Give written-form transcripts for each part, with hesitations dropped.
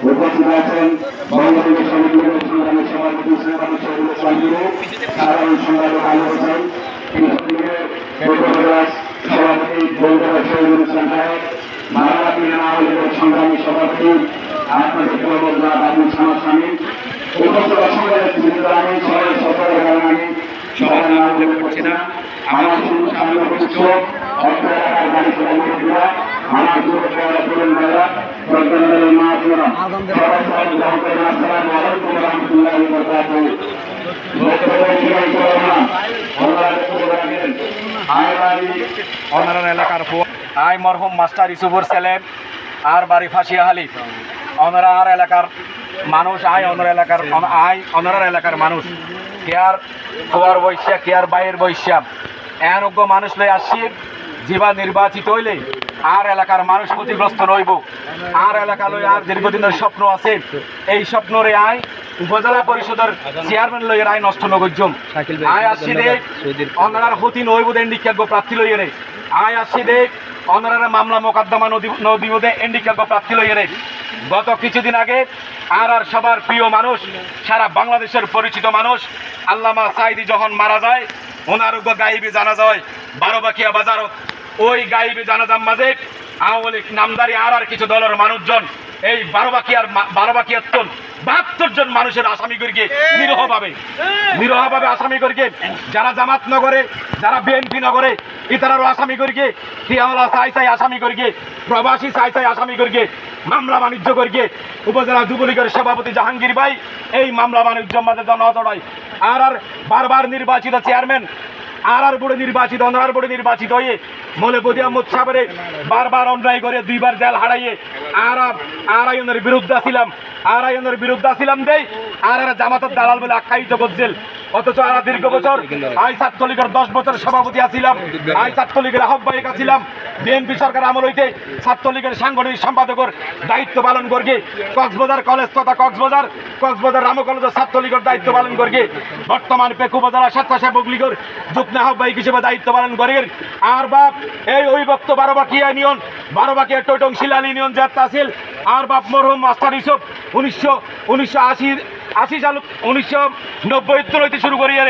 উপস্থিত আছেন বঙ্গবন্ধু সমিতির সভাপতি সাধারণ সম্পাদক আলী হোসেন, সভাপতি বঙ্গবন্ধু শহীদুল ইসলাম সাহেব, মানবাধী আওয়ামী সংগ্রামী সভাপতি আপনাদের আবুল সামাদ স্বামী, উপস্থিত অসংখ্য আমি সবাই সফল আমি সবার নাম উল্লেখ করছি না। আমার সামনে উপস্থিত অর্থ এলাকার গাড়ি চালানো আমার যুবকেরা পুরন বেলা প্রজ্ঞানন্দের মা পুরা সবাই সবাই গ্রহণ করেন। আসসালামু আলাইকুম ওয়া রাহমাতুল্লাহি ওয়া বারাকাতুহু। অনারার এলাকার আই মরহুম মাস্টার ইসুফুর সেলেম আর বাড়ি ফাঁসিয়াহালি অনারা আর এলাকার মানুষ অনারার এলাকার মানুষ কেয়ার খোয়ার বৈশ্যা কেয়ার বাইয়ের বৈশ্যা এনজ্ঞ মানুষ লই আসছি যেবা নির্বাচিত হইলে আর এলাকার মানুষ ক্ষতিগ্রস্ত রইব। আর এলাকা লই আর দীর্ঘদিনের স্বপ্ন আছে, এই স্বপ্নরে আয় উপজেলা পরিষদের চেয়ারম্যান লইয়ের আয় নষ্ট নগজ্যম আয় আসছি দে অনারার হতি নইব এন্ডিকাগ্য প্রার্থী লইয়ে আয় আসছি দে অনারার মামলা মোকদ্দমা নদীবোধে এন্ডিকাগ্য প্রার্থী লইয়ে। গত কিছুদিন আগে আর সবার প্রিয় মানুষ সারা বাংলাদেশের পরিচিত মানুষ আল্লামা সাইদি যখন মারা যায় ওনার গাইবি জানা যায় বারোবাকিয়া বাজারত। ওই গাইবি জানাজার মাঝে আওয়ামী লীগ নামদারি আর কিছু দলের মানুষজন এই বারোবাকিয়ার 72 জন মানুষের আসামি করিয়ে নিরহভাবে আসামি করিয়ে যারা জামাত নগরে যারা বিএনপি নগরে ইতারারও আসামি করিয়ে টিয়াওয়ালা চাই আসামি করিয়ে প্রবাসী চাই আসামি করিয়ে মামলা বাণিজ্য করিয়ে উপজেলা যুবলীগের সভাপতি জাহাঙ্গীর ভাই এই মামলা বাণিজ্য মাঝে নজরায় আর বারবার নির্বাচিত চেয়ারম্যান আর বোর্ডে নির্বাচিত অনার বোর্ডে নির্বাচিত হয়ে মৌলভী আহমদ সাহেবের বারবার অন্যায় করে 2 বার জেল হারাইয়ে আইনের বিরুদ্ধে ছিলাম দেই আর জামাতের দালাল বলে আখ্যায়িত করছিল। অথচ আর দীর্ঘ বছর আই ছাত্রলীগের 10 বছর সভাপতি আছিলাম, আই ছাত্রলীগের আহ্বায়ক আছিলাম, বিএনপি সরকার আমল হইতে ছাত্রলীগের সাংগঠনিক সম্পাদকের দায়িত্ব পালন করিয়ে কক্সবাজার কলেজ তথা কক্সবাজার রাম কলেজের ছাত্রলীগের দায়িত্ব পালন করিয়ে বর্তমান পেকু উপজেলা স্বেচ্ছাসেবক লীগের যুগ্ম আহ্বায়ক হিসেবে দায়িত্ব পালন করিয়ে আর বাপ এই অভিভক্ত বারোবাকিয়া ইউনিয়ন বারোবাকিয়া টৈটং শিলাল ইউনিয়ন যে তাসিল আর বাপ মরহুম মাস্টার ইসুফ 1990 হইতে শুরু করিয়ে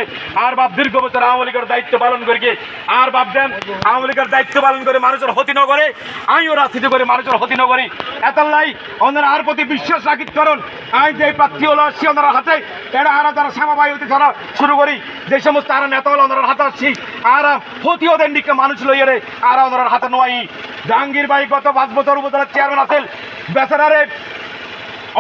আর বাপ দীর্ঘ বছর আওয়ামী লীগের দায়িত্ব পালন করিয়ে আর বাপ দেন আওয়ামী লীগের দায়িত্ব পালন করে মানুষের ক্ষতি ন করে আমিও রাজনীতি করে মানুষের ক্ষতি ন করি এতাল্লাই ওনারা আর প্রতি বিশ্বাস রাখিত করুন। আমি যে প্রার্থী হলো আসছি ওনার হাতে এরা আর যারা শ্যামাবাই হইতে ছাড়া শুরু করি যে সমস্ত আর নেতা হলো ওনার হাতে আসছি আর ক্ষতি ওদের দিকে মানুষ লইয়ে রে আর ওনার হাতে নয়। জাহাঙ্গীর ভাই গত 5 বছর উপজেলার চেয়ারম্যান আছেন বেচারারে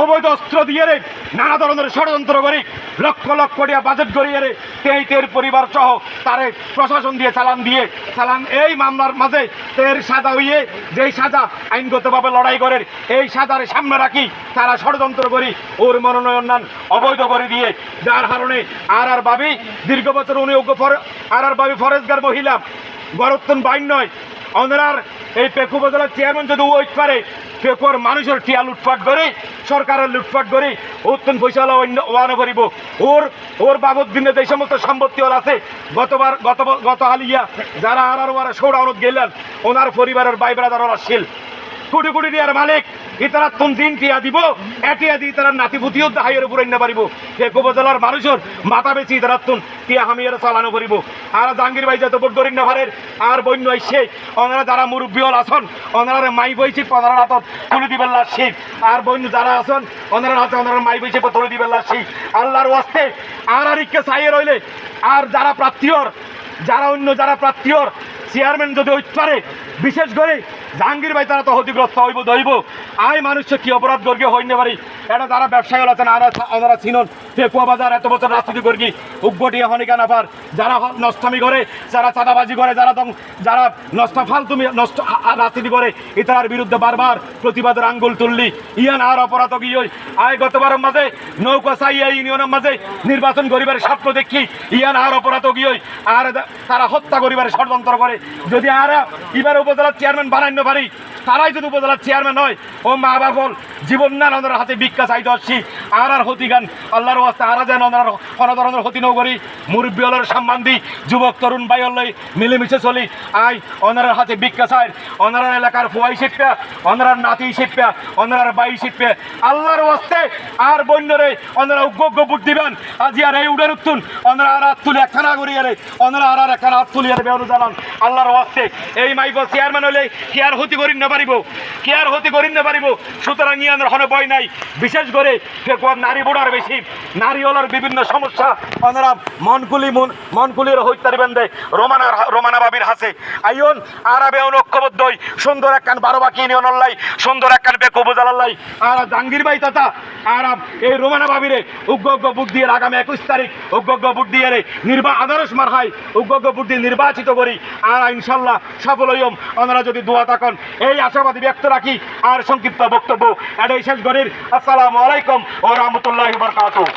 অবৈধ অস্ত্র দিয়ে রে নানা ধরনের ষড়যন্ত্র করি লক্ষ লক্ষ টাকা বাজেট করিয়ে রে তের পরিবার সহ তারে প্রশাসন দিয়ে চালান এই মামলার মাঝে তের সাজা হইয়ে যেই সাজা আইনগতভাবে লড়াই করে এই সাজারে সামনে রাখি তারা ষড়যন্ত্র করি ওর মনোনয়ন অবৈধ করে দিয়ে যার কারণে আর বাবি দীর্ঘ বছর উনি আর বাবি ফরেজগার মহিলা গরত্তন বাইন নয় ওনার এই পেকু উপজেলার চেয়ারম্যান যদি ওইট পারে পেকুয়ার মানুষের টিয়া লুটপাট করে সরকারের লুটপাট করে উত্তন পয়সা ওয়ানো করিব ওর বাবদ দিনে যে সমস্ত সম্পত্তি ওর আছে গত হালিয়া যারা আর ওরা সৌরাউনত গেলেন ওনার পরিবারের ভাই ব্রাদার ওরা শিল কোটি কোটি টিয়ার মালিক ইতারা তুন দিন টিয়া দিব এটিয়া দিয়ে তারা নাতিপুতিও হাইয়ের উপরে না পারিব পেকু উপজেলার মানুষের মাথা বেশি তারা তুন টিয়া হামিয়ার চালানো করিব আর জাহাঙ্গীর ভাই যত বোট করি না পারেন আর বন্য আইসে ওনারা যারা মুরব্বী হল আসন ওনারা মাই বইছি ওনার হাতত তুলে দিবেন লাসি আর বন্য যারা আসন ওনার হাতে ওনারা মাই বইছে তুলে দিবেন লাসি আল্লাহর ওয়াস্তে আর ইকে চাইয়ে রইলে আর যারা প্রার্থীর চেয়ারম্যান যদি হইতে পারে বিশেষ করে জাহাঙ্গীর ভাই তারা তো ক্ষতিগ্রস্ত হইব দইব আই মানুষকে কি অপরাধ করি হইতে পারি এটা যারা ব্যবসায়ী আছেন ওনারা চিনুন পেকুয়া বাজার এত বছর রাজনীতি করি উগ্গটিয়া হনিকা নাফার যারা নষ্টামি করে যারা চাঁদাবাজি করে যারা নষ্টা ফালতুমি নষ্ট রাজনীতি করে ইতার বিরুদ্ধে বারবার প্রতিবাদের আঙ্গুল তুললি ইয়ান আর অপরাধ গিয়ে আয় গতবারের মাঝে নৌকা চাইয়া ইউনিয়নের মাঝে নির্বাচন করিবার স্বপ্ন দেখি ইয়ান আর অপরাধ গিয়ে আর তারা হত্যা করিবার ষড়যন্ত্র করে যদি আর এবার উপজেলার চেয়ারম্যান বানাইতে পারি তারাই যদি উপজেলার চেয়ারম্যান হয় ও মা বাবল জীবন না ওনার হাতে ভিক্ষা চাইতে আসছি আর হতি গান আল্লাহর ওয়াস্তে আর যেন ওনার কোনো ধরনের হতি নৌ করি মুরব্বী হলের সম্মান দিই যুবক তরুণ ভাই হল্লাই মিলেমিশে চলি আই ওনার হাতে ভিক্ষা চাই ওনার এলাকার ফুয়াই শিখপা ওনার নাতি শিখপা ওনার বাই শিখপা আল্লাহর ওয়াস্তে আর বন্যরে ওনারা উগ্র বুট দিবেন আজি আর এই উড়ের উত্তুন ওনারা আর হাত তুলে একখানা করিয়ারে ওনারা আর একখানা হাত তুলিয়ারে বেহরু জানান আল্লাহর ওয়াস্তে এই মাইব চেয়ারম্যান হলে কি আর হতি করিন না পারিব কি আর হতি করিন না পারিব সুতরাং ইয়ানের হনে ভয় নাই বিশেষ করে নারী বোড়ার বেশি নারী হলার বিভিন্ন সমস্যা ওনারা মনকুলির হইতারি বেঁধে রোমানা বাবির হাসে আইন আরাবে ঐক্যবদ্ধ সুন্দর একখান 12 বাকি ইউনিয়ন লাই সুন্দর একখান বেকু বোঝালাই আর জাহাঙ্গীর ভাই তথা আর এই রোমানা বাবিরে উগ্র বুট দিয়ে আগামী 21 তারিখ উগ্র বুট দিয়ে আদর্শ মারহাই উগ্র বুট দিয়ে নির্বাচিত করি আর ইনশাল্লাহ সফল হইম ওনারা যদি দোয়া থাকেন এই আশাবাদী ব্যক্ত রাখি আর সংক্ষিপ্ত বক্তব্য এটাই শেষ করির আসসালামু আলাইকুম ওয়া রাহমাতুল্লাহি ওয়া বারাকাতুহু।